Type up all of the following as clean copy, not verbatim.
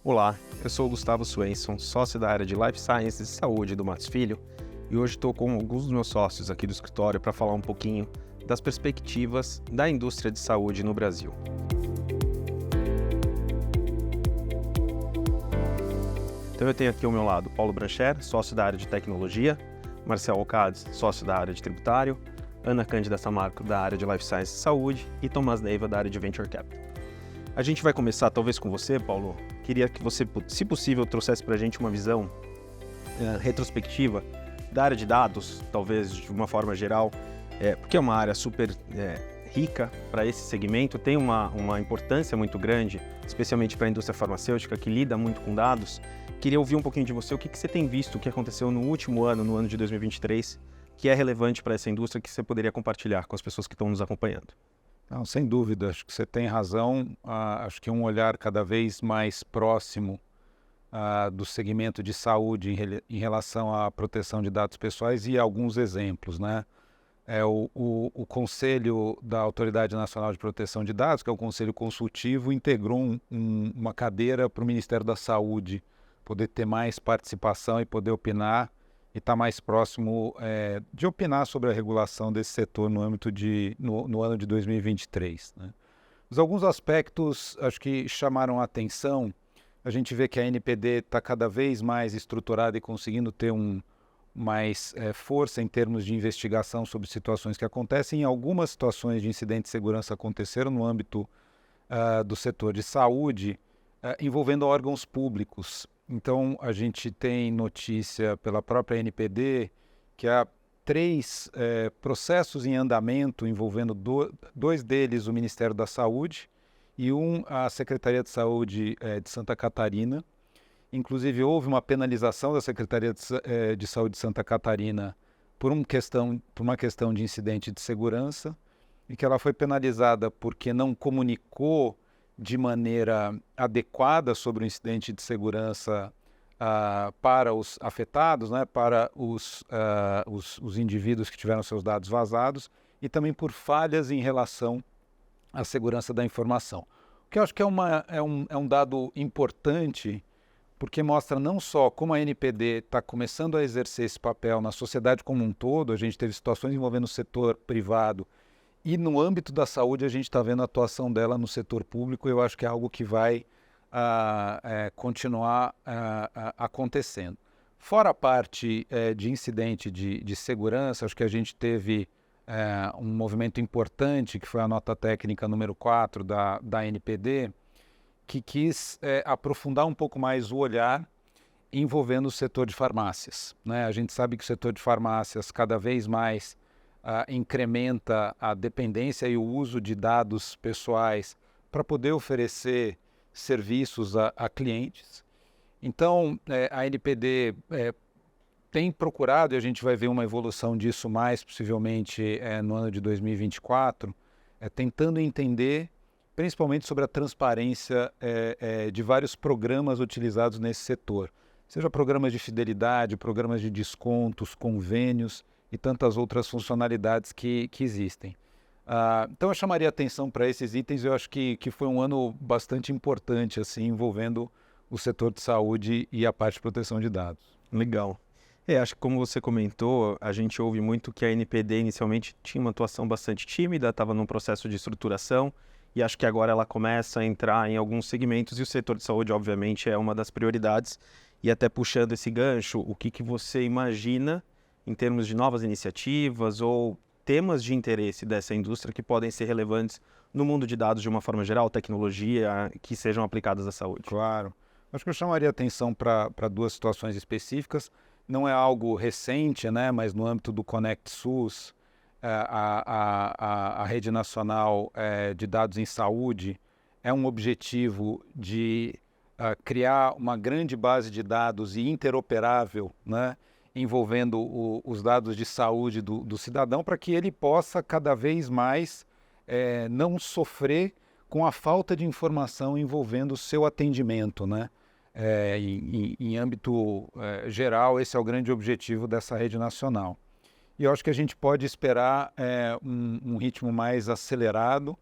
Olá, eu sou o Gustavo Swenson, sócio da área de Life Sciences e Saúde do Matos Filho, e hoje estou com alguns dos meus sócios aqui do escritório para falar um pouquinho das perspectivas da indústria de saúde no Brasil. Então eu tenho aqui ao meu lado Paulo Brancher, sócio da área de tecnologia, Marcel Alcades, sócio da área de tributário, Ana Cândida Samarco, da área de Life Sciences e Saúde, e Tomás Neiva, da área de Venture Capital. A gente vai começar talvez com você, Paulo. Queria que você, se possível, trouxesse para a gente uma visão retrospectiva da área de dados, talvez de uma forma geral, porque é uma área super rica para esse segmento, tem uma importância muito grande, especialmente para a indústria farmacêutica, que lida muito com dados. Queria ouvir um pouquinho de você, o que você tem visto, o que aconteceu no último ano, no ano de 2023, que é relevante para essa indústria, que você poderia compartilhar com as pessoas que estão nos acompanhando. Não, sem dúvida, acho que você tem razão. Acho que um olhar cada vez mais próximo do segmento de saúde em relação à proteção de dados pessoais e alguns exemplos, né? O Conselho da Autoridade Nacional de Proteção de Dados, que é o Conselho Consultivo, integrou uma cadeira para o Ministério da Saúde poder ter mais participação e poder opinar e estar mais próximo de opinar sobre a regulação desse setor no âmbito no ano de 2023. Né? Mas alguns aspectos acho que chamaram a atenção. A gente vê que a NPD está cada vez mais estruturada e conseguindo ter mais força em termos de investigação sobre situações que acontecem. Algumas situações de incidente de segurança aconteceram no âmbito do setor de saúde, envolvendo órgãos públicos. Então, a gente tem notícia pela própria NPD que há 3 processos em andamento envolvendo 2 deles o Ministério da Saúde e a Secretaria de Saúde de Santa Catarina. Inclusive, houve uma penalização da Secretaria de Saúde de Santa Catarina por uma questão de incidente de segurança e que ela foi penalizada porque não comunicou de maneira adequada sobre o incidente de segurança para os afetados, né, para os indivíduos que tiveram seus dados vazados e também por falhas em relação à segurança da informação. O que eu acho que é um dado importante, porque mostra não só como a NPD está começando a exercer esse papel na sociedade como um todo. A gente teve situações envolvendo o setor privado e no âmbito da saúde a gente está vendo a atuação dela no setor público. Eu acho que é algo que vai continuar acontecendo. Fora a parte de incidente de segurança, acho que a gente teve um movimento importante, que foi a nota técnica número 4 da NPD, que quis aprofundar um pouco mais o olhar envolvendo o setor de farmácias. Né? A gente sabe que o setor de farmácias cada vez mais incrementa a dependência e o uso de dados pessoais para poder oferecer serviços a clientes. Então, a NPD tem procurado, e a gente vai ver uma evolução disso mais possivelmente no ano de 2024, tentando entender principalmente sobre a transparência de vários programas utilizados nesse setor, seja programas de fidelidade, programas de descontos, convênios e tantas outras funcionalidades que existem. Então eu chamaria atenção para esses itens. Eu acho que foi um ano bastante importante assim, envolvendo o setor de saúde e a parte de proteção de dados. Legal. Acho que como você comentou, a gente ouve muito que a NPD inicialmente tinha uma atuação bastante tímida, estava num processo de estruturação, e acho que agora ela começa a entrar em alguns segmentos, e o setor de saúde, obviamente, é uma das prioridades. E até puxando esse gancho, o que você imagina em termos de novas iniciativas ou temas de interesse dessa indústria que podem ser relevantes no mundo de dados de uma forma geral, tecnologia, que sejam aplicadas à saúde? Claro. Acho que eu chamaria atenção para 2 situações específicas. Não é algo recente, né, mas no âmbito do Conect SUS, a Rede Nacional de Dados em Saúde é um objetivo de criar uma grande base de dados e interoperável, né, envolvendo os dados de saúde do cidadão, para que ele possa cada vez mais não sofrer com a falta de informação envolvendo o seu atendimento, né? Em âmbito geral, esse é o grande objetivo dessa rede nacional. E eu acho que a gente pode esperar um ritmo mais acelerado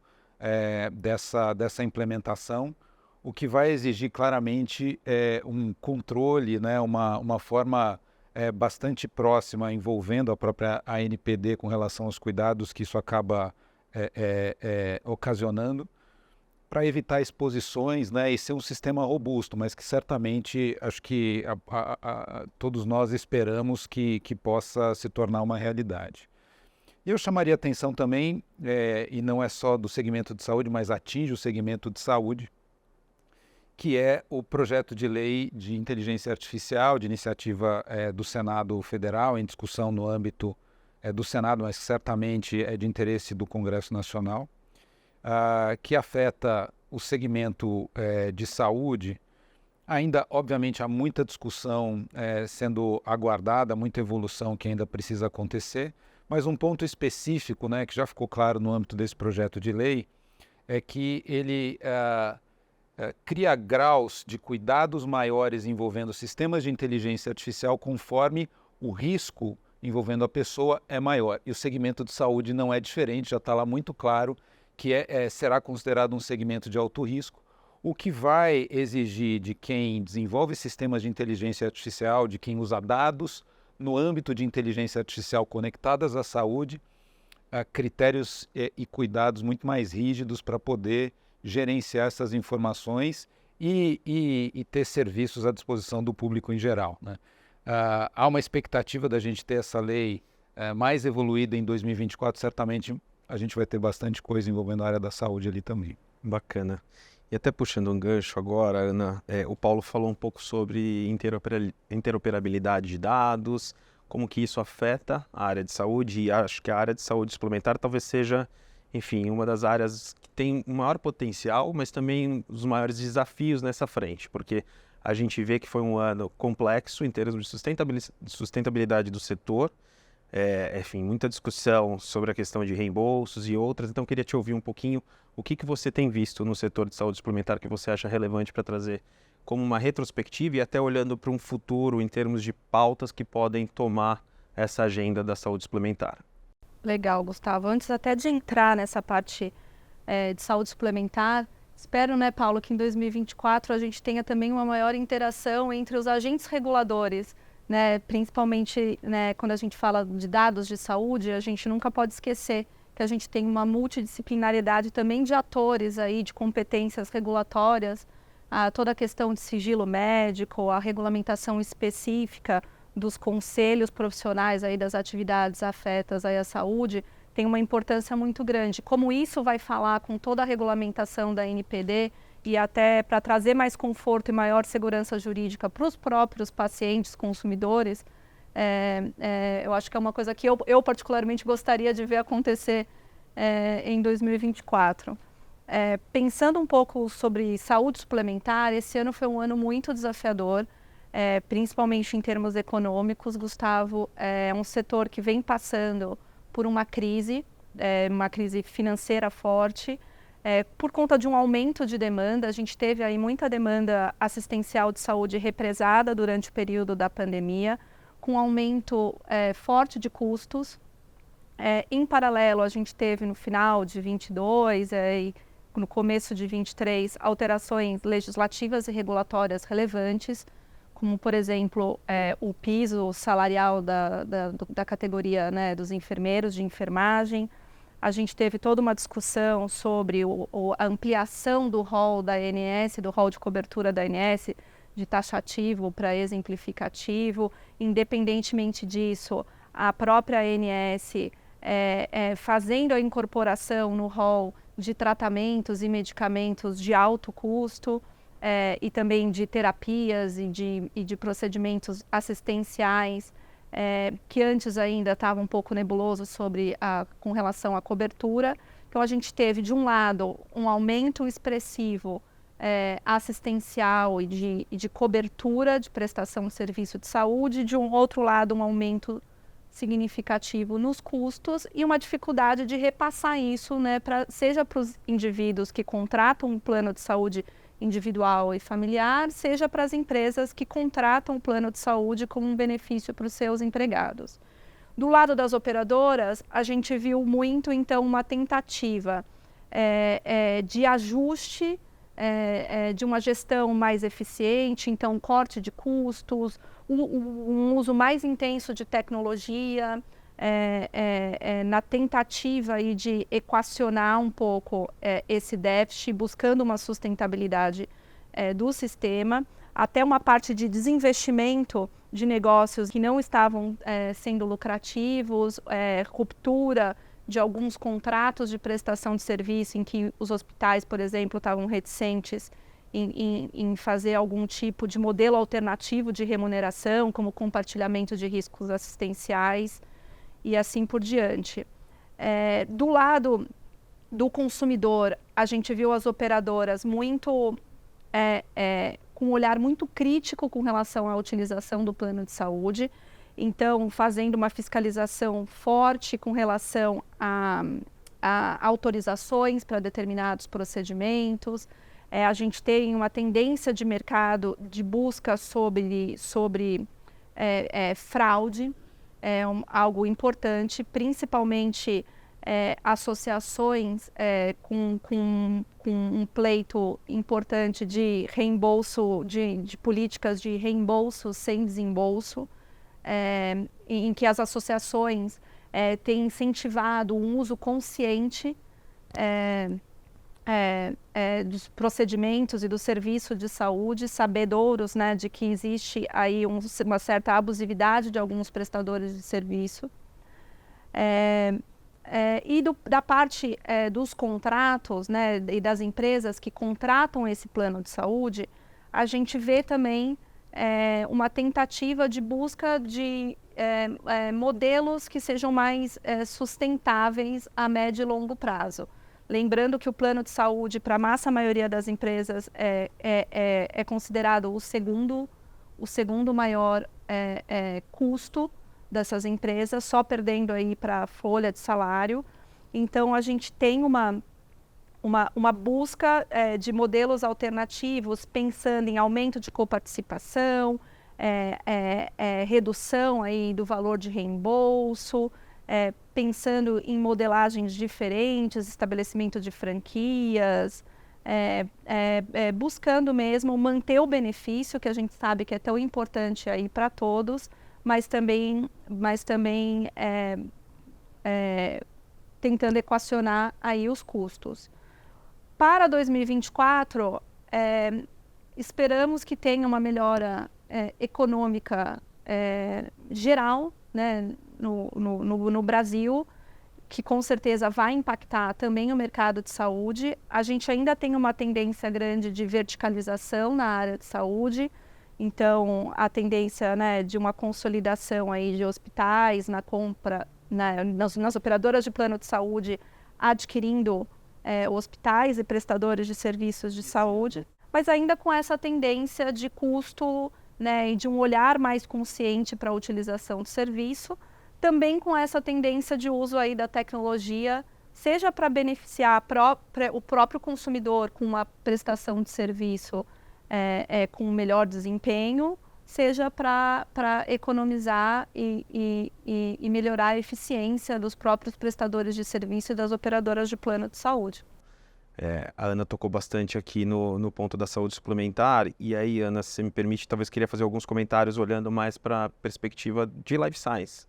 dessa implementação. o que vai exigir claramente um controle, né, uma forma bastante próxima envolvendo a própria ANPD com relação aos cuidados que isso acaba ocasionando, para evitar exposições, né, e ser um sistema robusto, mas que certamente acho que todos nós esperamos que possa se tornar uma realidade. E eu chamaria atenção também, e não é só do segmento de saúde, mas atinge o segmento de saúde, que é o projeto de lei de inteligência artificial, de iniciativa do Senado Federal, em discussão no âmbito do Senado, mas certamente é de interesse do Congresso Nacional, que afeta o segmento de saúde. Ainda, obviamente, há muita discussão sendo aguardada, muita evolução que ainda precisa acontecer, mas um ponto específico, né, que já ficou claro no âmbito desse projeto de lei, é que ele cria graus de cuidados maiores envolvendo sistemas de inteligência artificial conforme o risco envolvendo a pessoa é maior. E o segmento de saúde não é diferente, já está lá muito claro que será considerado um segmento de alto risco, o que vai exigir de quem desenvolve sistemas de inteligência artificial, de quem usa dados no âmbito de inteligência artificial conectadas à saúde, critérios e cuidados muito mais rígidos para poder gerenciar essas informações e ter serviços à disposição do público em geral, né? Há uma expectativa da gente ter essa lei mais evoluída em 2024, certamente a gente vai ter bastante coisa envolvendo a área da saúde ali também. Bacana. E até puxando um gancho agora, Ana, o Paulo falou um pouco sobre interoperabilidade de dados, como que isso afeta a área de saúde, e acho que a área de saúde suplementar talvez seja, enfim, uma das áreas que tem o maior potencial, mas também os maiores desafios nessa frente, porque a gente vê que foi um ano complexo em termos de sustentabilidade do setor, enfim, muita discussão sobre a questão de reembolsos e outras, então queria te ouvir um pouquinho o que você tem visto no setor de saúde suplementar que você acha relevante para trazer como uma retrospectiva e até olhando para um futuro em termos de pautas que podem tomar essa agenda da saúde suplementar. Legal, Gustavo. Antes até de entrar nessa parte de saúde suplementar, espero, né, Paulo, que em 2024 a gente tenha também uma maior interação entre os agentes reguladores, né, principalmente, né, quando a gente fala de dados de saúde, a gente nunca pode esquecer que a gente tem uma multidisciplinariedade também de atores aí, de competências regulatórias, toda a questão de sigilo médico, a regulamentação específica dos conselhos profissionais aí das atividades afetas aí à saúde, tem uma importância muito grande. Como isso vai falar com toda a regulamentação da NPD e até para trazer mais conforto e maior segurança jurídica para os próprios pacientes, consumidores, eu acho que é uma coisa que eu particularmente gostaria de ver acontecer em 2024. Pensando um pouco sobre saúde suplementar, esse ano foi um ano muito desafiador, principalmente em termos econômicos. Gustavo, é um setor que vem passando por uma crise financeira forte, por conta de um aumento de demanda. A gente teve aí muita demanda assistencial de saúde represada durante o período da pandemia, com aumento forte de custos. Em paralelo, a gente teve no final de 22 e no começo de 23 alterações legislativas e regulatórias relevantes, como, por exemplo, o piso salarial da categoria, né, dos enfermeiros de enfermagem. A gente teve toda uma discussão sobre a ampliação do rol da ANS, do rol de cobertura da ANS, de taxativo para exemplificativo. Independentemente disso, a própria ANS fazendo a incorporação no rol de tratamentos e medicamentos de alto custo, e também de terapias e de procedimentos assistenciais, que antes ainda estava um pouco nebuloso com relação à cobertura. Então a gente teve, de um lado, um aumento expressivo assistencial e de cobertura de prestação de serviço de saúde, de um outro lado, um aumento significativo nos custos e uma dificuldade de repassar isso, né, seja para os indivíduos que contratam um plano de saúde individual e familiar, seja para as empresas que contratam um plano de saúde como um benefício para os seus empregados. Do lado das operadoras, a gente viu muito, então, uma tentativa de ajuste de uma gestão mais eficiente, então corte de custos, um uso mais intenso de tecnologia, na tentativa aí de equacionar um pouco esse déficit, buscando uma sustentabilidade do sistema, até uma parte de desinvestimento de negócios que não estavam sendo lucrativos, ruptura de alguns contratos de prestação de serviço em que os hospitais, por exemplo, estavam reticentes em fazer algum tipo de modelo alternativo de remuneração, como compartilhamento de riscos assistenciais e assim por diante. Do lado do consumidor, a gente viu as operadoras muito com um olhar muito crítico com relação à utilização do plano de saúde, então fazendo uma fiscalização forte com relação a autorizações para determinados procedimentos. A gente tem uma tendência de mercado de busca sobre fraude, algo importante, principalmente associações com um pleito importante de reembolso, de políticas de reembolso sem desembolso, em que as associações têm incentivado um uso consciente dos procedimentos e do serviço de saúde, sabedouros, né, de que existe aí uma certa abusividade de alguns prestadores de serviço. E da parte dos contratos, né, e das empresas que contratam esse plano de saúde, a gente vê também uma tentativa de busca de modelos que sejam mais sustentáveis a médio e longo prazo. Lembrando que o plano de saúde, para a massa maioria das empresas, é considerado o segundo maior custo dessas empresas, só perdendo aí para a folha de salário. Então, a gente tem uma busca de modelos alternativos, pensando em aumento de coparticipação, redução aí do valor de reembolso, pensando em modelagens diferentes, estabelecimento de franquias, buscando mesmo manter o benefício, que a gente sabe que é tão importante aí para todos, mas também tentando equacionar aí os custos. Para 2024, esperamos que tenha uma melhora econômica geral, né, no Brasil, que com certeza vai impactar também o mercado de saúde. A gente ainda tem uma tendência grande de verticalização na área de saúde, então a tendência, né, de uma consolidação aí de hospitais na compra, nas operadoras de plano de saúde adquirindo hospitais e prestadores de serviços de saúde, mas ainda com essa tendência de custo, né, e de um olhar mais consciente para a utilização do serviço, também com essa tendência de uso aí da tecnologia, seja para beneficiar o próprio consumidor com uma prestação de serviço com melhor desempenho, seja para economizar e melhorar a eficiência dos próprios prestadores de serviço e das operadoras de plano de saúde. A Ana tocou bastante aqui no ponto da saúde suplementar, e aí, Ana, se você me permite, talvez queria fazer alguns comentários olhando mais para a perspectiva de life science,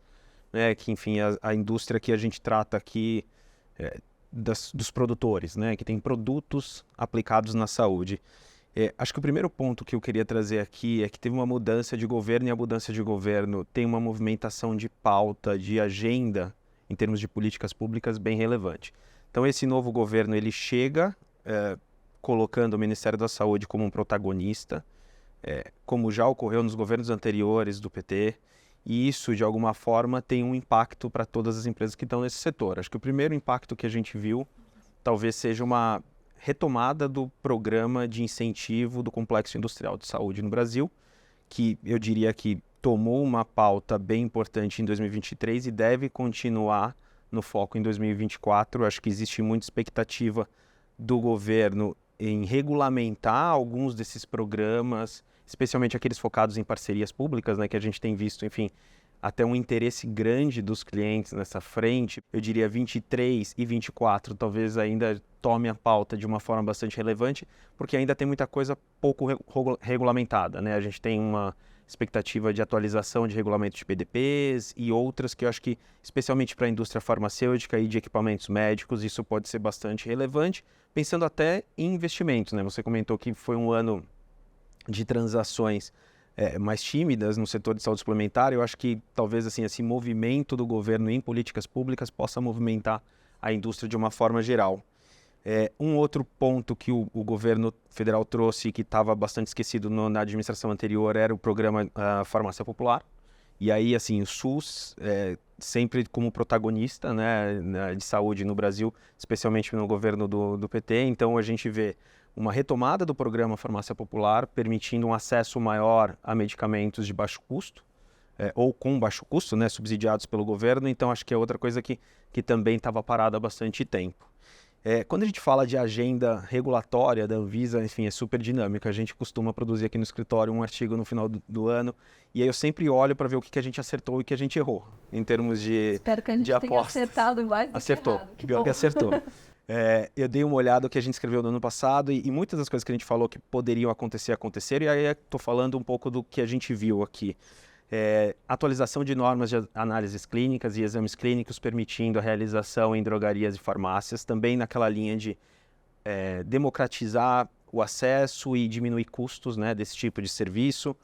né? Que, enfim, a indústria que a gente trata aqui dos produtores, né? Que tem produtos aplicados na saúde. Acho que o primeiro ponto que eu queria trazer aqui é que teve uma mudança de governo, e a mudança de governo tem uma movimentação de pauta, de agenda, em termos de políticas públicas, bem relevante. Então, esse novo governo, ele chega colocando o Ministério da Saúde como um protagonista, como já ocorreu nos governos anteriores do PT, e isso, de alguma forma, tem um impacto para todas as empresas que estão nesse setor. Acho que o primeiro impacto que a gente viu talvez seja uma retomada do programa de incentivo do Complexo Industrial de Saúde no Brasil, que eu diria que tomou uma pauta bem importante em 2023 e deve continuar no foco em 2024. Acho que existe muita expectativa do governo em regulamentar alguns desses programas, especialmente aqueles focados em parcerias públicas, né, que a gente tem visto, enfim, até um interesse grande dos clientes nessa frente, eu diria 23 e 24 talvez ainda tome a pauta de uma forma bastante relevante, porque ainda tem muita coisa pouco regulamentada, né? A gente tem uma expectativa de atualização de regulamento de PDPs e outras que eu acho que, especialmente para a indústria farmacêutica e de equipamentos médicos, isso pode ser bastante relevante, pensando até em investimentos, né? Você comentou que foi um ano de transações mais tímidas no setor de saúde suplementar. Eu acho que talvez assim, esse movimento do governo em políticas públicas possa movimentar a indústria de uma forma geral. Um outro ponto que o governo federal trouxe que estava bastante esquecido na administração anterior era o programa Farmácia Popular. E aí, assim, o SUS sempre como protagonista, né, de saúde no Brasil, especialmente no governo do PT. Então, a gente vê uma retomada do programa Farmácia Popular, permitindo um acesso maior a medicamentos de baixo custo, ou com baixo custo, né, subsidiados pelo governo. Então, acho que é outra coisa que também estava parada há bastante tempo. Quando a gente fala de agenda regulatória da Anvisa, enfim, é super dinâmica. A gente costuma produzir aqui no escritório um artigo no final do ano, e aí eu sempre olho para ver o que a gente acertou e o que a gente errou, em termos de apostas. Espero que a gente tenha acertado mais do que acertou, errado. pior que acertou. Eu dei uma olhada no que a gente escreveu no ano passado e muitas das coisas que a gente falou que poderiam acontecer, aconteceram, e aí estou falando um pouco do que a gente viu aqui. Atualização de normas de análises clínicas e exames clínicos permitindo a realização em drogarias e farmácias, também naquela linha de democratizar o acesso e diminuir custos, né, desse tipo de serviço.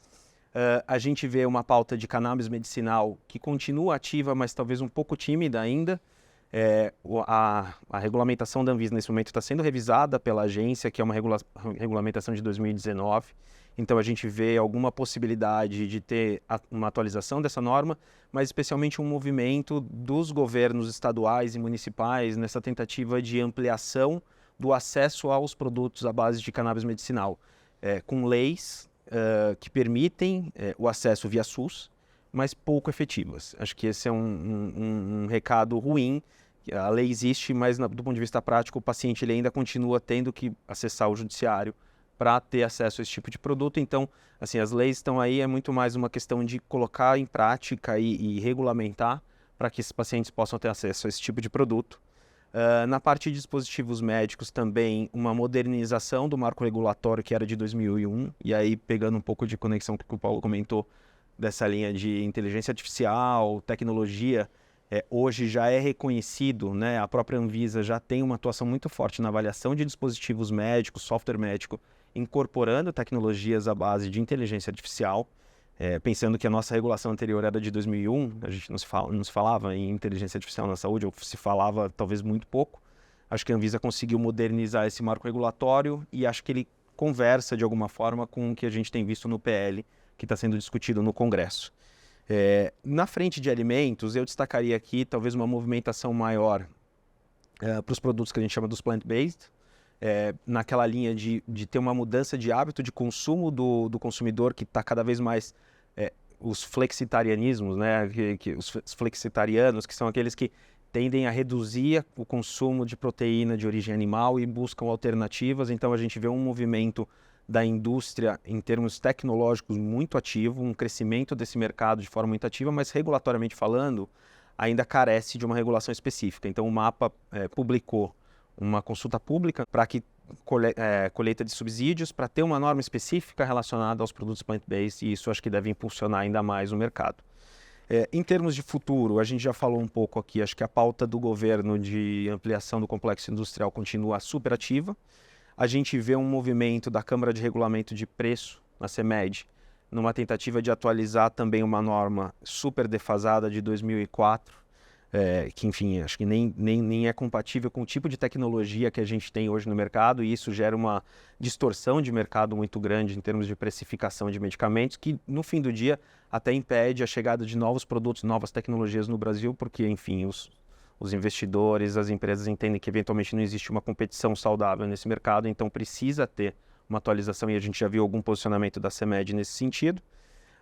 A gente vê uma pauta de cannabis medicinal que continua ativa, mas talvez um pouco tímida ainda. A regulamentação da Anvisa nesse momento está sendo revisada pela agência, que é uma regulamentação de 2019. Então a gente vê alguma possibilidade de ter uma atualização dessa norma, mas especialmente um movimento dos governos estaduais e municipais nessa tentativa de ampliação do acesso aos produtos à base de cannabis medicinal, com leis que permitem o acesso via SUS, mas pouco efetivas. Acho que esse é um recado ruim. A lei existe, mas do ponto de vista prático, o paciente ele ainda continua tendo que acessar o judiciário para ter acesso a esse tipo de produto. Então, assim, as leis estão aí, é muito mais uma questão de colocar em prática e regulamentar para que esses pacientes possam ter acesso a esse tipo de produto. Na parte de dispositivos médicos também, uma modernização do marco regulatório que era de 2001, e aí pegando um pouco de conexão com o que o Paulo comentou, dessa linha de inteligência artificial, tecnologia, hoje já é reconhecido, né? A própria Anvisa já tem uma atuação muito forte na avaliação de dispositivos médicos, software médico, incorporando tecnologias à base de inteligência artificial, pensando que a nossa regulação anterior era de 2001, a gente não se falava em inteligência artificial na saúde, ou se falava talvez muito pouco. Acho que a Anvisa conseguiu modernizar esse marco regulatório e acho que ele conversa de alguma forma com o que a gente tem visto no PL, que está sendo discutido no Congresso. Na frente de alimentos, eu destacaria aqui talvez uma movimentação maior para os produtos que a gente chama dos plant-based, naquela linha de ter uma mudança de hábito de consumo do consumidor, que está cada vez mais os flexitarianismos, né? Os flexitarianos, que são aqueles que tendem a reduzir o consumo de proteína de origem animal e buscam alternativas. Então a gente vê um movimento da indústria em termos tecnológicos muito ativo, um crescimento desse mercado de forma muito ativa, mas regulatoriamente falando ainda carece de uma regulação específica. Então o MAPA publicou uma consulta pública para que colheita de subsídios para ter uma norma específica relacionada aos produtos plant-based, e isso acho que deve impulsionar ainda mais o mercado. Em termos de futuro, a gente já falou um pouco aqui, acho que a pauta do governo de ampliação do complexo industrial continua super ativa. A gente vê um movimento da Câmara de Regulamento de Preço, na CEMED, numa tentativa de atualizar também uma norma super defasada de 2004, que, enfim, acho que nem é compatível com o tipo de tecnologia que a gente tem hoje no mercado, e isso gera uma distorção de mercado muito grande em termos de precificação de medicamentos, que, no fim do dia, até impede a chegada de novos produtos, novas tecnologias no Brasil, porque, enfim, os investidores, as empresas entendem que eventualmente não existe uma competição saudável nesse mercado, então precisa ter uma atualização, e a gente já viu algum posicionamento da CEMED nesse sentido.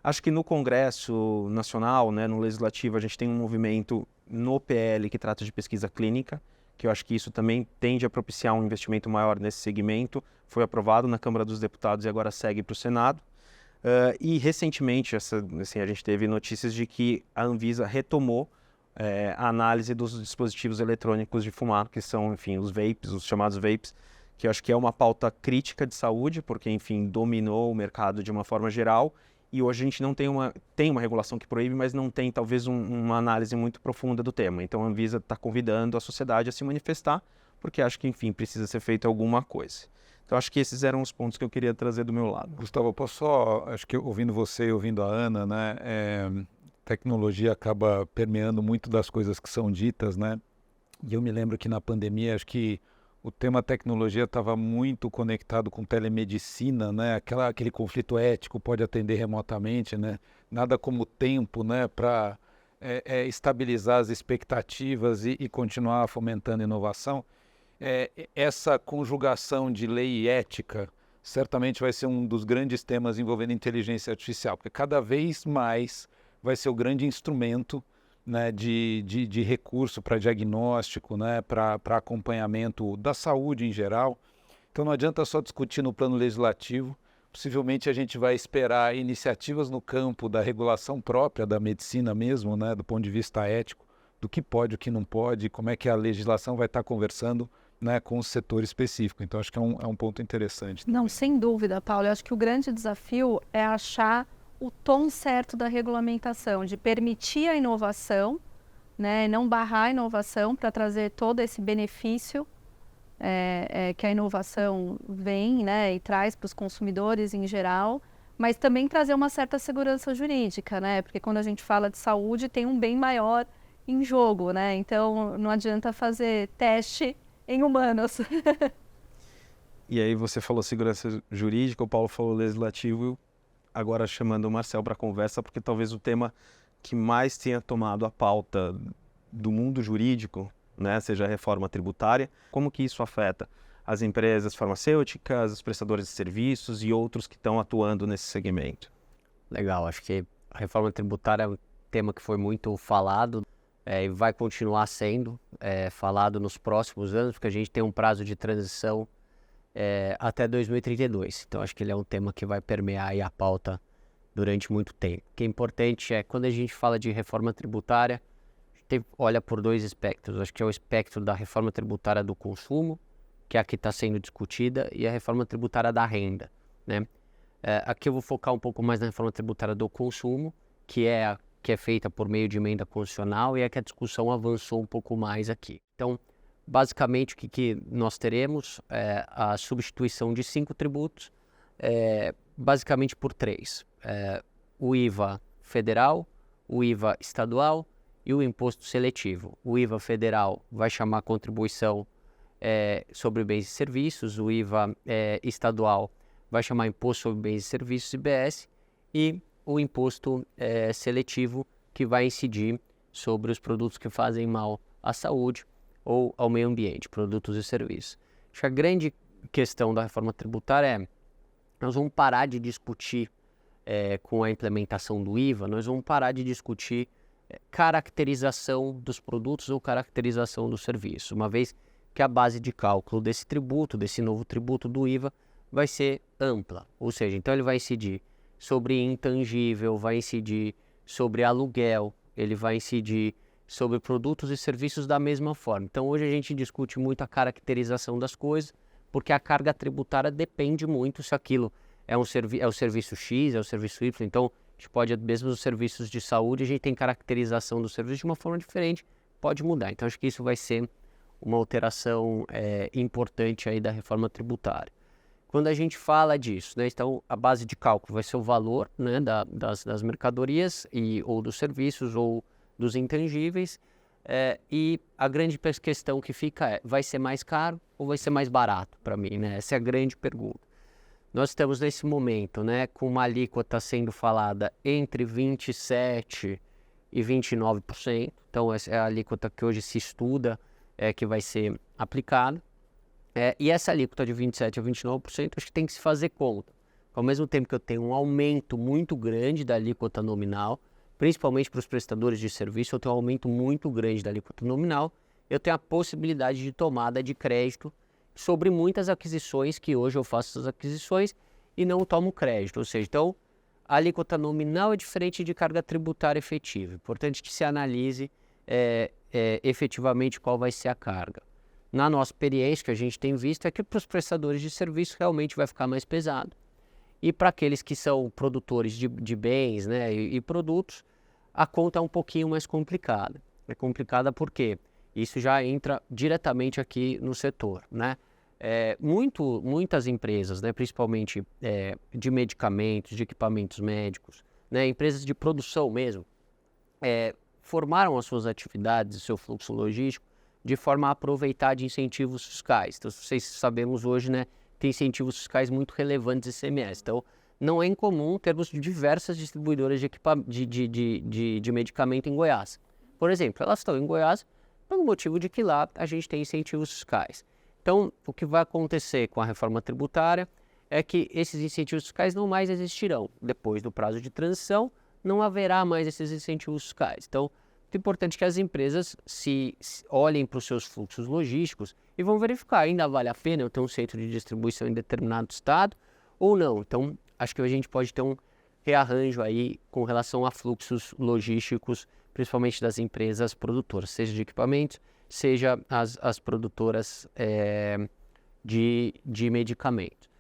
Acho que no Congresso Nacional, né, no Legislativo, a gente tem um movimento no PL que trata de pesquisa clínica, que eu acho que isso também tende a propiciar um investimento maior nesse segmento. Foi aprovado na Câmara dos Deputados e agora segue para o Senado. E recentemente a gente teve notícias de que a Anvisa retomou a análise dos dispositivos eletrônicos de fumar, que são, enfim, os vapes, os chamados vapes, que eu acho que é uma pauta crítica de saúde, porque, enfim, dominou o mercado de uma forma geral, e hoje a gente não tem uma regulação que proíbe, mas não tem, talvez, uma análise muito profunda do tema. Então, a Anvisa está convidando a sociedade a se manifestar, porque acho que, enfim, precisa ser feita alguma coisa. Então, acho que esses eram os pontos que eu queria trazer do meu lado. Gustavo, eu posso só, acho que ouvindo você e ouvindo a Ana, né, tecnologia acaba permeando muito das coisas que são ditas, né? E eu me lembro que na pandemia, acho que o tema tecnologia estava muito conectado com telemedicina, né? Aquele conflito ético, pode atender remotamente, né? Nada como tempo, né, para estabilizar as expectativas e continuar fomentando inovação. Essa conjugação de lei e ética certamente vai ser um dos grandes temas envolvendo inteligência artificial, porque cada vez mais vai ser o grande instrumento, né, de recurso para diagnóstico, né, para acompanhamento da saúde em geral. Então não adianta só discutir no plano legislativo, possivelmente a gente vai esperar iniciativas no campo da regulação própria da medicina mesmo, né, do ponto de vista ético, do que pode, o que não pode, como é que a legislação vai estar conversando, né, com o setor específico. Então acho que é um ponto interessante. Não, sem dúvida, Paulo. Eu acho que o grande desafio é achar o tom certo da regulamentação, de permitir a inovação, né, não barrar a inovação para trazer todo esse benefício que a inovação vem, né, e traz para os consumidores em geral, mas também trazer uma certa segurança jurídica, né, porque quando a gente fala de saúde tem um bem maior em jogo, né, então não adianta fazer teste em humanos. E aí você falou segurança jurídica, o Paulo falou legislativo, agora chamando o Marcel para a conversa, porque talvez o tema que mais tenha tomado a pauta do mundo jurídico, né, seja a reforma tributária. Como que isso afeta as empresas farmacêuticas, os prestadores de serviços e outros que estão atuando nesse segmento? Legal, acho que a reforma tributária é um tema que foi muito falado e vai continuar sendo falado nos próximos anos, porque a gente tem um prazo de transição até 2032. Então, acho que ele é um tema que vai permear aí a pauta durante muito tempo. O que é importante é, quando a gente fala de reforma tributária, a gente olha por dois espectros. Acho que é o espectro da reforma tributária do consumo, que é a que está sendo discutida, e a reforma tributária da renda, né? Aqui eu vou focar um pouco mais na reforma tributária do consumo, que é feita por meio de emenda constitucional, e é que a discussão avançou um pouco mais aqui. Então, basicamente, o que nós teremos é a substituição de 5 tributos, basicamente por 3. O IVA federal, o IVA estadual e o imposto seletivo. O IVA federal vai chamar contribuição sobre bens e serviços, o IVA estadual vai chamar imposto sobre bens e serviços, IBS, e o imposto seletivo, que vai incidir sobre os produtos que fazem mal à saúde ou ao meio ambiente, produtos e serviços. Acho que a grande questão da reforma tributária é: nós vamos parar de discutir com a implementação do IVA, nós vamos parar de discutir caracterização dos produtos ou caracterização dos serviços, uma vez que a base de cálculo desse tributo, desse novo tributo do IVA, vai ser ampla. Ou seja, então ele vai incidir sobre intangível, vai incidir sobre aluguel, ele vai incidir sobre produtos e serviços da mesma forma. Então hoje a gente discute muito a caracterização das coisas, porque a carga tributária depende muito se aquilo é o serviço X, é o serviço Y. Então a gente pode, mesmo os serviços de saúde, a gente tem caracterização do serviço de uma forma diferente, pode mudar. Então acho que isso vai ser uma alteração importante aí da reforma tributária. Quando a gente fala disso, né, então a base de cálculo vai ser o valor, né, das mercadorias ou dos serviços ou dos intangíveis, e a grande questão que fica vai ser mais caro ou vai ser mais barato para mim, né? Essa é a grande pergunta. Nós estamos nesse momento, né, com uma alíquota sendo falada entre 27% e 29%, então essa é a alíquota que hoje se estuda que vai ser aplicada. E essa alíquota de 27% a 29%, acho que tem que se fazer conta. Ao mesmo tempo que eu tenho um aumento muito grande da alíquota nominal, principalmente para os prestadores de serviço, eu tenho um aumento muito grande da alíquota nominal, eu tenho a possibilidade de tomada de crédito sobre muitas aquisições, que hoje eu faço essas aquisições e não tomo crédito. Ou seja, então a alíquota nominal é diferente de carga tributária efetiva. Importante que se analise efetivamente qual vai ser a carga. Na nossa experiência, que a gente tem visto, é que para os prestadores de serviço realmente vai ficar mais pesado. E para aqueles que são produtores de bens, né, e produtos, a conta é um pouquinho mais complicada. É complicada porque isso já entra diretamente aqui no setor, né? Muitas empresas, né, principalmente de medicamentos, de equipamentos médicos, né, empresas de produção mesmo, formaram as suas atividades e seu fluxo logístico de forma a aproveitar de incentivos fiscais. Então, vocês sabemos hoje, né, tem incentivos fiscais muito relevantes ICMS. Então, não é incomum termos diversas distribuidoras de medicamento em Goiás. Por exemplo, elas estão em Goiás pelo motivo de que lá a gente tem incentivos fiscais. Então, o que vai acontecer com a reforma tributária é que esses incentivos fiscais não mais existirão. Depois do prazo de transição, não haverá mais esses incentivos fiscais. Então, é importante que as empresas se olhem para os seus fluxos logísticos e vão verificar, ainda vale a pena eu ter um centro de distribuição em determinado estado ou não. Então, acho que a gente pode ter um rearranjo aí com relação a fluxos logísticos, principalmente das empresas produtoras, seja de equipamentos, seja as produtoras de medicamentos.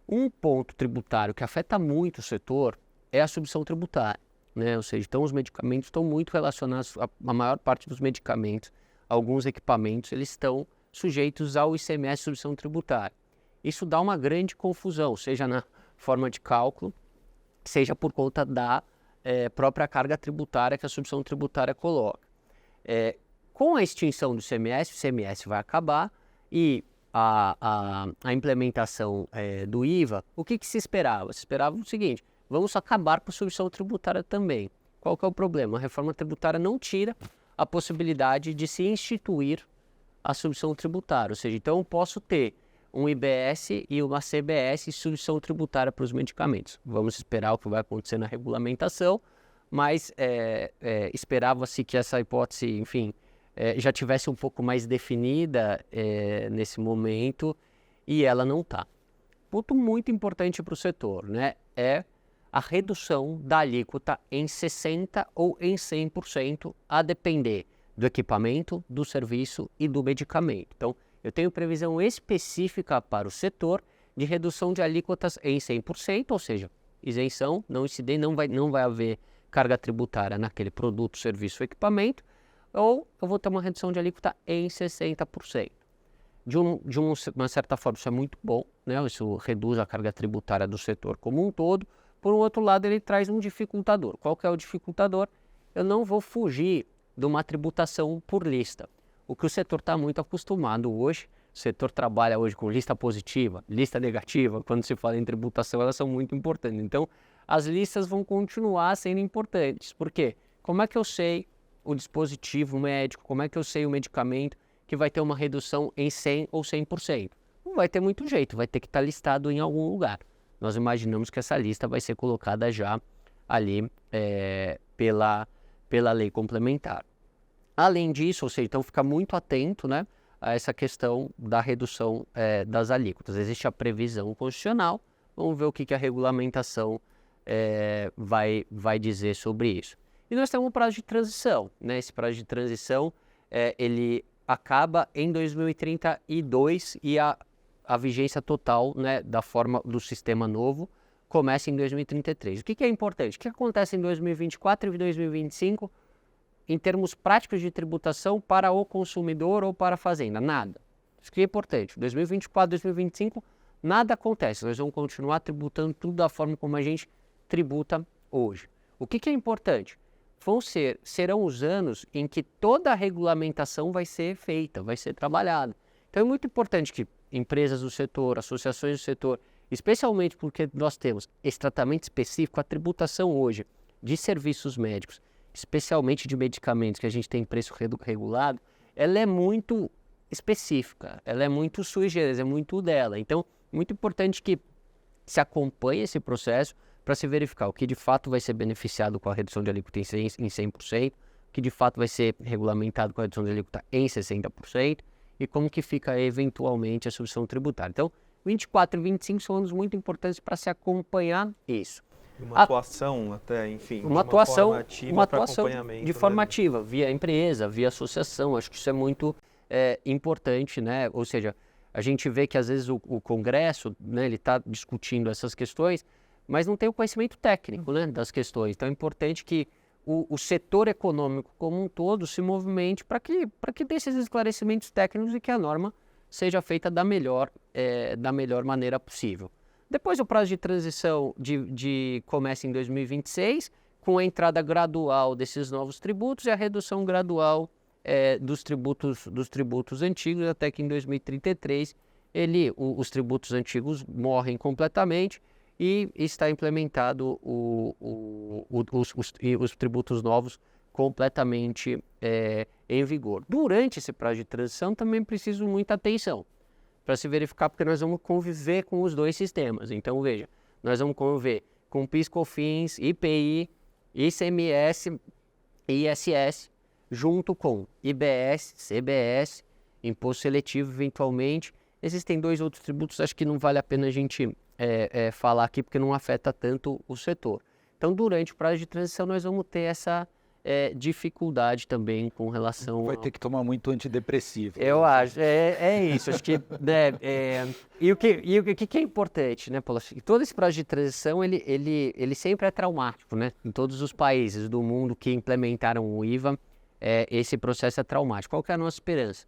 Um ponto tributário que afeta muito o setor é a subvenção tributária, né? Ou seja, então os medicamentos estão muito relacionados, a maior parte dos medicamentos, alguns equipamentos, eles estão sujeitos ao ICMS subvenção tributária. Isso dá uma grande confusão, seja na forma de cálculo, seja por conta da própria carga tributária que a subvenção tributária coloca. Com a extinção do ICMS, o ICMS vai acabar e a implementação do IVA, o que se esperava? Se esperava o seguinte: vamos acabar com a subvenção tributária também. Qual que é o problema? A reforma tributária não tira a possibilidade de se instituir a subvenção tributária. Ou seja, então eu posso ter um IBS e uma CBS e subvenção tributária para os medicamentos. Vamos esperar o que vai acontecer na regulamentação, mas esperava-se que essa hipótese, enfim, já tivesse um pouco mais definida nesse momento e ela não está. Ponto muito importante para o setor, né, é a redução da alíquota em 60% ou em 100%, a depender do equipamento, do serviço e do medicamento. Então, eu tenho previsão específica para o setor de redução de alíquotas em 100%, ou seja, isenção, não vai haver carga tributária naquele produto, serviço ou equipamento, ou eu vou ter uma redução de alíquota em 60%. De uma certa forma, isso é muito bom, né? Isso reduz a carga tributária do setor como um todo. Por um outro lado, ele traz um dificultador. Qual que é o dificultador? Eu não vou fugir de uma tributação por lista. O que o setor está muito acostumado hoje, o setor trabalha hoje com lista positiva, lista negativa, quando se fala em tributação, elas são muito importantes. Então, as listas vão continuar sendo importantes. Por quê? Como é que eu sei o dispositivo médico, como é que eu sei o medicamento que vai ter uma redução em 100% ou 100%? Não vai ter muito jeito, vai ter que estar listado em algum lugar. Nós imaginamos que essa lista vai ser colocada já ali pela lei complementar. Além disso, ou seja, então fica muito atento, né, a essa questão da redução das alíquotas. Existe a previsão constitucional, vamos ver o que a regulamentação vai dizer sobre isso. E nós temos um prazo de transição, né? Esse prazo de transição ele acaba em 2032 e a vigência total, né, da forma do sistema novo começa em 2033. O que é importante? O que acontece em 2024 e 2025 em termos práticos de tributação para o consumidor ou para a fazenda? Nada. Isso que é importante. 2024, 2025, nada acontece. Nós vamos continuar tributando tudo da forma como a gente tributa hoje. O que é importante? Serão os anos em que toda a regulamentação vai ser feita, vai ser trabalhada. Então é muito importante que empresas do setor, associações do setor, especialmente porque nós temos esse tratamento específico, a tributação hoje de serviços médicos, especialmente de medicamentos que a gente tem preço regulado, ela é muito específica, ela é muito sui generis, é muito dela. Então, muito importante que se acompanhe esse processo para se verificar o que de fato vai ser beneficiado com a redução de alíquota em 100%, o que de fato vai ser regulamentado com a redução de alíquota em 60%, e como que fica eventualmente a subvenção tributária. Então, 24 e 25 são anos muito importantes para se acompanhar isso. Uma atuação até, enfim, uma atuação, forma ativa para acompanhamento, de forma ativa, via empresa, via associação. Acho que isso é muito importante, né? Ou seja, a gente vê que às vezes o Congresso, né, ele está discutindo essas questões, mas não tem o conhecimento técnico, né, das questões. Então é importante que o setor econômico como um todo se movimente para que dê esses esclarecimentos técnicos e que a norma seja feita da melhor maneira possível. Depois o prazo de transição começa em 2026, com a entrada gradual desses novos tributos e a redução gradual dos tributos antigos, até que em 2033 os tributos antigos morrem completamente e está implementado os tributos novos completamente em vigor. Durante esse prazo de transição também preciso muita atenção para se verificar, porque nós vamos conviver com os dois sistemas. Então, veja, nós vamos conviver com PIS, COFINS, IPI, ICMS e ISS, junto com IBS, CBS, Imposto Seletivo, eventualmente. Existem 2 outros tributos, acho que não vale a pena a gente falar aqui, porque não afeta tanto o setor. Então, durante o prazo de transição, nós vamos ter essa dificuldade também com relação Vai ter que tomar muito antidepressivo. Eu acho, isso, acho que, né, e o que é importante, né, Paulo? Todo esse prazo de transição, ele sempre é traumático, né, em todos os países do mundo que implementaram o IVA, esse processo é traumático. Qual que é a nossa esperança?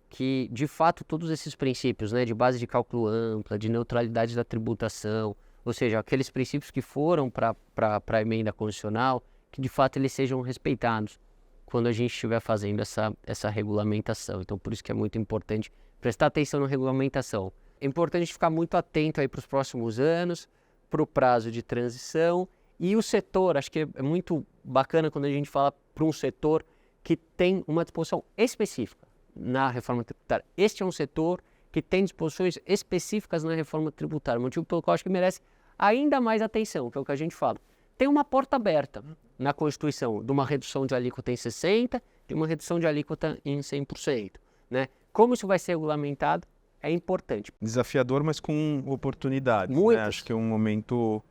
Que, de fato, todos esses princípios, né, de base de cálculo ampla, de neutralidade da tributação, ou seja, aqueles princípios que foram para a emenda constitucional, que de fato eles sejam respeitados quando a gente estiver fazendo essa regulamentação. Então, por isso que é muito importante prestar atenção na regulamentação. É importante ficar muito atento aí para os próximos anos, para o prazo de transição e o setor. Acho que é muito bacana quando a gente fala para um setor que tem uma disposição específica na reforma tributária. Este é um setor que tem disposições específicas na reforma tributária, motivo pelo qual acho que merece ainda mais atenção, que é o que a gente fala. Tem uma porta aberta na Constituição de uma redução de alíquota em 60%, de uma redução de alíquota em 100%. Né? Como isso vai ser regulamentado é importante. Desafiador, mas com oportunidades. Né? Acho que é um momento,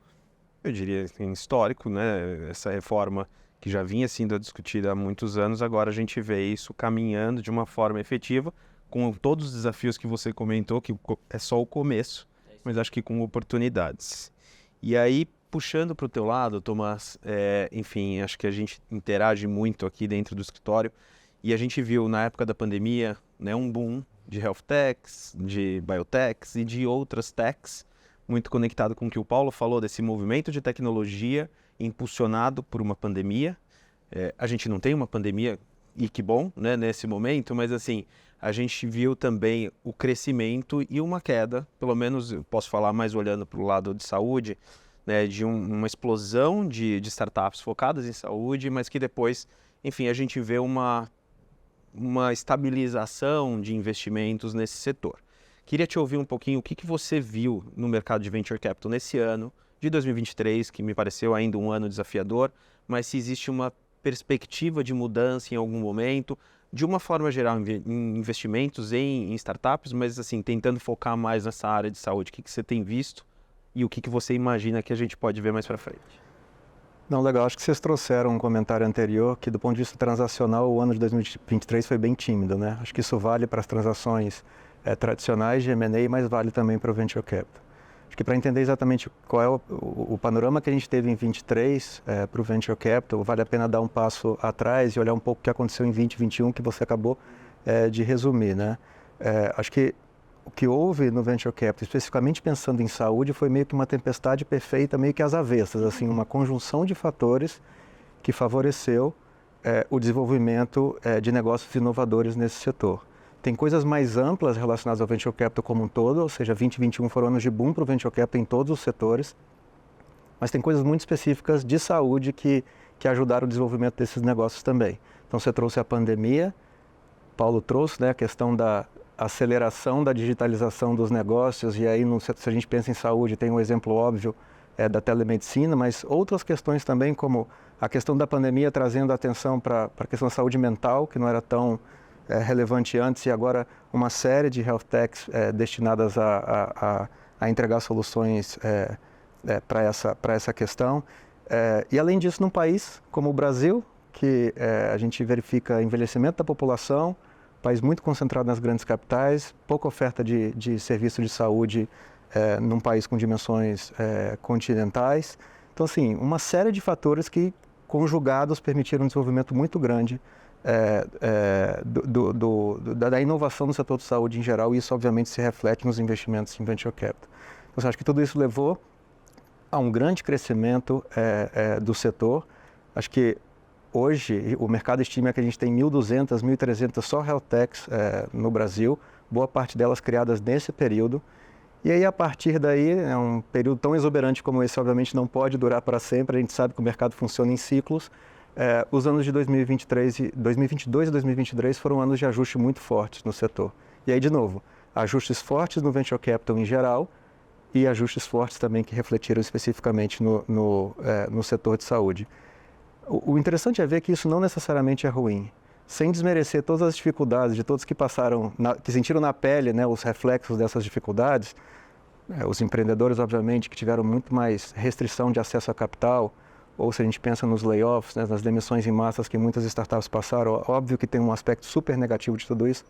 eu diria, histórico, né? Essa reforma que já vinha sendo discutida há muitos anos, agora a gente vê isso caminhando de uma forma efetiva, com todos os desafios que você comentou, que é só o começo, mas acho que com oportunidades. E aí, puxando para o teu lado, Tomás, enfim, acho que a gente interage muito aqui dentro do escritório e a gente viu na época da pandemia, né, um boom de health techs, de biotechs e de outras techs, muito conectado com o que o Paulo falou desse movimento de tecnologia impulsionado por uma pandemia. A gente não tem uma pandemia, e que bom, né, nesse momento, mas assim, a gente viu também o crescimento e uma queda, pelo menos eu posso falar mais olhando para o lado de saúde, né, de uma explosão de startups focadas em saúde, mas que depois, enfim, a gente vê uma estabilização de investimentos nesse setor. Queria te ouvir um pouquinho o que você viu no mercado de Venture Capital nesse ano de 2023, que me pareceu ainda um ano desafiador, mas se existe uma perspectiva de mudança em algum momento, de uma forma geral, em investimentos em startups, mas assim, tentando focar mais nessa área de saúde. O que você tem visto e o que você imagina que a gente pode ver mais para frente? Não, legal. Acho que vocês trouxeram um comentário anterior que, do ponto de vista transacional, o ano de 2023 foi bem tímido, né? Acho que isso vale para as transações tradicionais de M&A, mas vale também para o Venture Capital. Acho que para entender exatamente qual é o panorama que a gente teve em 2023 para o Venture Capital, vale a pena dar um passo atrás e olhar um pouco o que aconteceu em 2021, que você acabou de resumir, né? Acho que o que houve no Venture Capital, especificamente pensando em saúde, foi meio que uma tempestade perfeita, meio que às avessas, assim, uma conjunção de fatores que favoreceu o desenvolvimento de negócios inovadores nesse setor. Tem coisas mais amplas relacionadas ao Venture Capital como um todo, ou seja, 2021 foram anos de boom para o Venture Capital em todos os setores, mas tem coisas muito específicas de saúde que ajudaram o desenvolvimento desses negócios também. Então, você trouxe a pandemia, Paulo trouxe, né, a questão da aceleração da digitalização dos negócios, e aí, se a gente pensa em saúde, tem um exemplo óbvio da telemedicina, mas outras questões também, como a questão da pandemia trazendo atenção para a questão da saúde mental, que não era tão relevante antes, e agora uma série de health techs destinadas a entregar soluções para essa questão. E além disso, num país como o Brasil, que a gente verifica envelhecimento da população, país muito concentrado nas grandes capitais, pouca oferta de serviço de saúde num país com dimensões continentais. Então, assim, uma série de fatores que, conjugados, permitiram um desenvolvimento muito grande da inovação no setor de saúde em geral, e isso, obviamente, se reflete nos investimentos em venture capital. Então, acho que tudo isso levou a um grande crescimento do setor. Acho que hoje o mercado estima que a gente tem 1.200, 1.300 só health techs no Brasil, boa parte delas criadas nesse período. E aí, a partir daí, um período tão exuberante como esse, obviamente, não pode durar para sempre. A gente sabe que o mercado funciona em ciclos. Os anos de 2022 e 2023 foram anos de ajuste muito fortes no setor. E aí, de novo, ajustes fortes no venture capital em geral e ajustes fortes também que refletiram especificamente no setor de saúde. O interessante é ver que isso não necessariamente é ruim. Sem desmerecer todas as dificuldades de todos que passaram, que sentiram na pele, né, os reflexos dessas dificuldades, os empreendedores, obviamente, que tiveram muito mais restrição de acesso a capital, ou se a gente pensa nos layoffs, né, nas demissões em massas que muitas startups passaram, óbvio que tem um aspecto super negativo de tudo isso.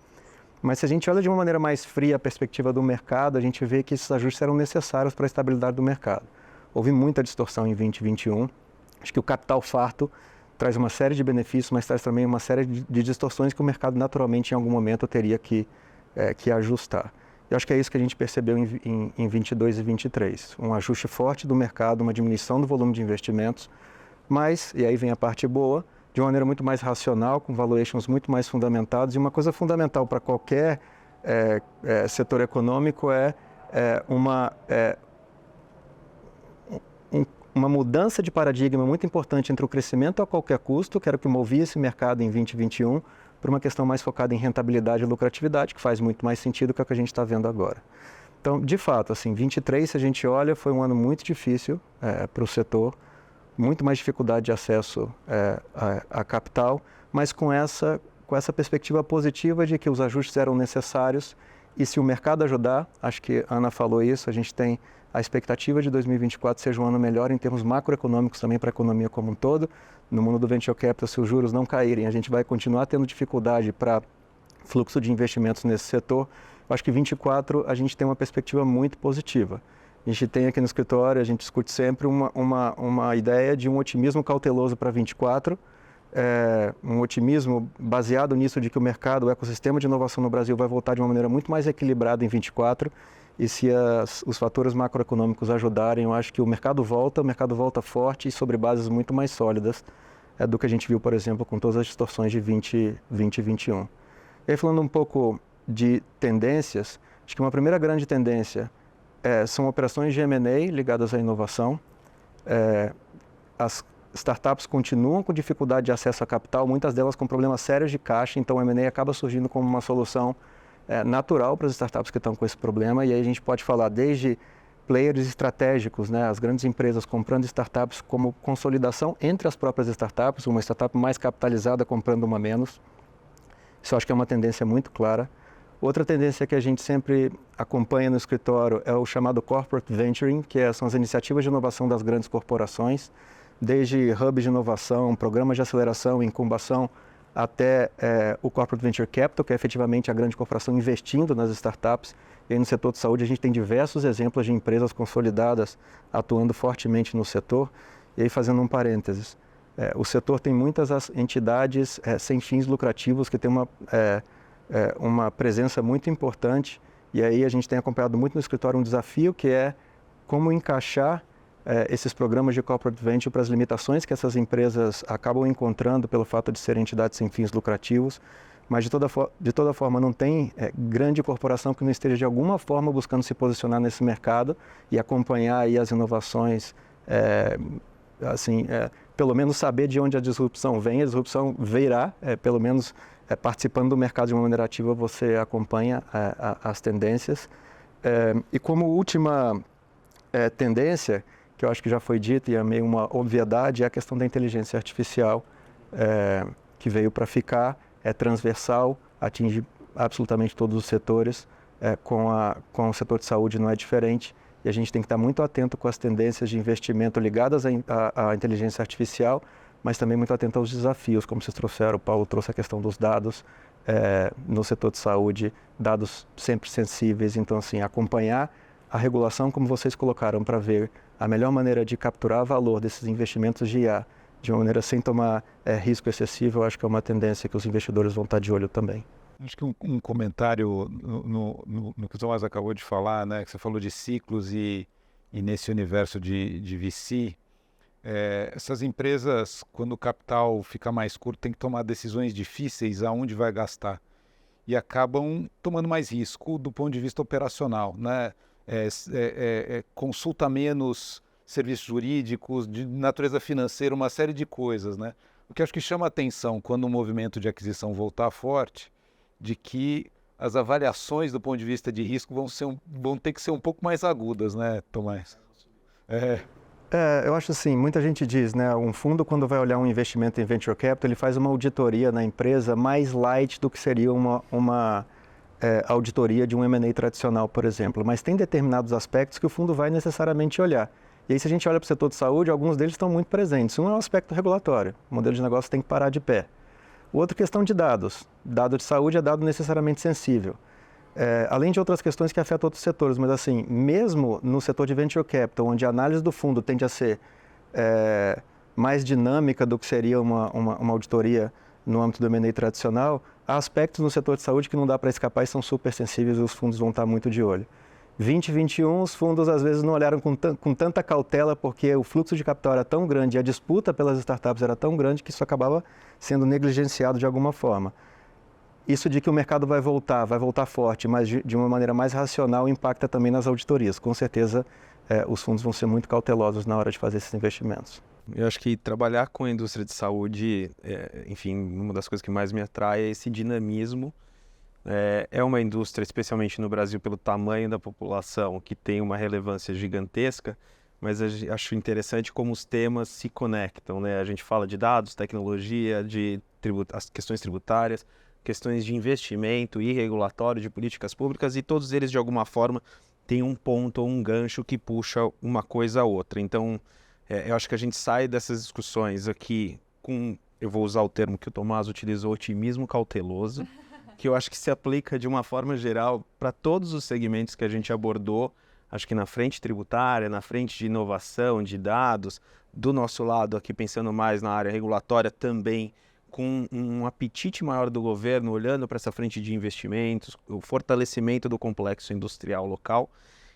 Mas se a gente olha de uma maneira mais fria a perspectiva do mercado, a gente vê que esses ajustes eram necessários para a estabilidade do mercado. Houve muita distorção em 2021. Acho que o capital farto traz uma série de benefícios, mas traz também uma série de distorções que o mercado naturalmente em algum momento teria que ajustar. Eu acho que é isso que a gente percebeu em 22 e 23. Um ajuste forte do mercado, uma diminuição do volume de investimentos, mas, e aí vem a parte boa, de uma maneira muito mais racional, com valuations muito mais fundamentados. E uma coisa fundamental para qualquer setor econômico uma mudança de paradigma muito importante entre o crescimento a qualquer custo, que era o que movia esse mercado em 2021, para uma questão mais focada em rentabilidade e lucratividade, que faz muito mais sentido que o que a gente está vendo agora. Então, de fato, assim, 23, se a gente olha, foi um ano muito difícil para o setor, muito mais dificuldade de acesso a capital, mas com essa perspectiva positiva de que os ajustes eram necessários e se o mercado ajudar, acho que a Ana falou isso, a gente tem a expectativa de 2024 seja um ano melhor em termos macroeconômicos também para a economia como um todo. No mundo do venture capital, se os juros não caírem, a gente vai continuar tendo dificuldade para fluxo de investimentos nesse setor. Eu acho que 2024 a gente tem uma perspectiva muito positiva. A gente tem aqui no escritório, a gente discute sempre uma ideia de um otimismo cauteloso para 2024, um otimismo baseado nisso de que o mercado, o ecossistema de inovação no Brasil vai voltar de uma maneira muito mais equilibrada em 2024, e se os fatores macroeconômicos ajudarem, eu acho que o mercado volta forte e sobre bases muito mais sólidas do que a gente viu, por exemplo, com todas as distorções de 2021. E aí, falando um pouco de tendências, acho que uma primeira grande tendência são operações de M&A ligadas à inovação. As startups continuam com dificuldade de acesso a capital, muitas delas com problemas sérios de caixa, então o M&A acaba surgindo como uma solução natural para as startups que estão com esse problema. E aí a gente pode falar desde players estratégicos, né, as grandes empresas comprando startups como consolidação entre as próprias startups, uma startup mais capitalizada comprando uma menos. Isso eu acho que é uma tendência muito clara. Outra tendência que a gente sempre acompanha no escritório é o chamado Corporate Venturing, que são as iniciativas de inovação das grandes corporações, desde hubs de inovação, programas de aceleração e incubação, até o Corporate Venture Capital, que é efetivamente a grande corporação investindo nas startups. E aí no setor de saúde a gente tem diversos exemplos de empresas consolidadas atuando fortemente no setor. E aí, fazendo um parênteses, o setor tem muitas entidades sem fins lucrativos que têm uma presença muito importante. E aí a gente tem acompanhado muito no escritório um desafio que é como encaixar esses programas de corporate venture para as limitações que essas empresas acabam encontrando pelo fato de serem entidades sem fins lucrativos, mas de toda forma não tem grande corporação que não esteja de alguma forma buscando se posicionar nesse mercado e acompanhar aí as inovações, pelo menos saber de onde a disrupção vem. A disrupção virá, pelo menos participando do mercado de uma maneira ativa, você acompanha as tendências. E como última tendência, que eu acho que já foi dito e é meio uma obviedade, é a questão da inteligência artificial, que veio para ficar, é transversal, atinge absolutamente todos os setores, com o setor de saúde não é diferente. e a gente tem que estar muito atento com as tendências de investimento ligadas à inteligência artificial, mas também muito atento aos desafios, como vocês trouxeram. O Paulo trouxe a questão dos dados no setor de saúde, dados sempre sensíveis. Então, assim, acompanhar a regulação, como vocês colocaram, para ver a melhor maneira de capturar valor desses investimentos de IA, de uma maneira sem tomar risco excessivo, eu acho que é uma tendência que os investidores vão estar de olho também. Acho que um comentário no que o Tomás acabou de falar, né, que você falou de ciclos e nesse universo de VC, essas empresas, quando o capital fica mais curto, tem que tomar decisões difíceis aonde vai gastar e acabam tomando mais risco do ponto de vista operacional, né? Consulta menos serviços jurídicos, de natureza financeira, uma série de coisas, né? O que acho que chama a atenção quando o movimento de aquisição voltar forte, de que as avaliações do ponto de vista de risco vão ter que ser um pouco mais agudas, né, Tomás? Eu acho assim, muita gente diz, né, um fundo quando vai olhar um investimento em Venture Capital, ele faz uma auditoria na empresa mais light do que seria uma auditoria de um M&A tradicional, por exemplo. Mas tem determinados aspectos que o fundo vai necessariamente olhar. E aí, se a gente olha para o setor de saúde, alguns deles estão muito presentes. Um é o aspecto regulatório. O modelo de negócio tem que parar de pé. Outra questão de dados. Dado de saúde é dado necessariamente sensível. Além de outras questões que afetam outros setores, mas assim, mesmo no setor de Venture Capital, onde a análise do fundo tende a ser mais dinâmica do que seria uma auditoria no âmbito do M&A tradicional, há aspectos no setor de saúde que não dá para escapar e são super sensíveis e os fundos vão estar muito de olho. 2021, os fundos às vezes não olharam com tanta cautela porque o fluxo de capital era tão grande e a disputa pelas startups era tão grande que isso acabava sendo negligenciado de alguma forma. Isso de que o mercado vai voltar forte, mas de uma maneira mais racional, impacta também nas auditorias. Com certeza, os fundos vão ser muito cautelosos na hora de fazer esses investimentos. Eu acho que trabalhar com a indústria de saúde, enfim, uma das coisas que mais me atrai é esse dinamismo. É uma indústria, especialmente no Brasil, pelo tamanho da população, que tem uma relevância gigantesca, mas eu acho interessante como os temas se conectam, né? A gente fala de dados, tecnologia, as questões tributárias, questões de investimento e regulatório, de políticas públicas, e todos eles, de alguma forma, têm um ponto ou um gancho que puxa uma coisa a outra. Então, eu acho que a gente sai dessas discussões aqui com, eu vou usar o termo que o Tomás utilizou, otimismo cauteloso, que eu acho que se aplica de uma forma geral para todos os segmentos que a gente abordou, acho que na frente tributária, na frente de inovação, de dados, do nosso lado aqui pensando mais na área regulatória também, com um apetite maior do governo, olhando para essa frente de investimentos, o fortalecimento do complexo industrial local.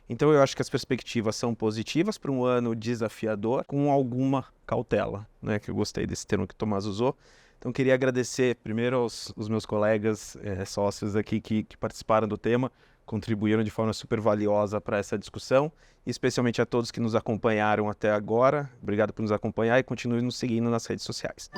Então eu acho que as perspectivas são positivas para um ano desafiador, com alguma cautela, né? Que eu gostei desse termo que o Tomás usou. Então queria agradecer primeiro aos meus colegas sócios aqui que participaram do tema, contribuíram de forma super valiosa para essa discussão, e especialmente a todos que nos acompanharam até agora. Obrigado por nos acompanhar e continue nos seguindo nas redes sociais.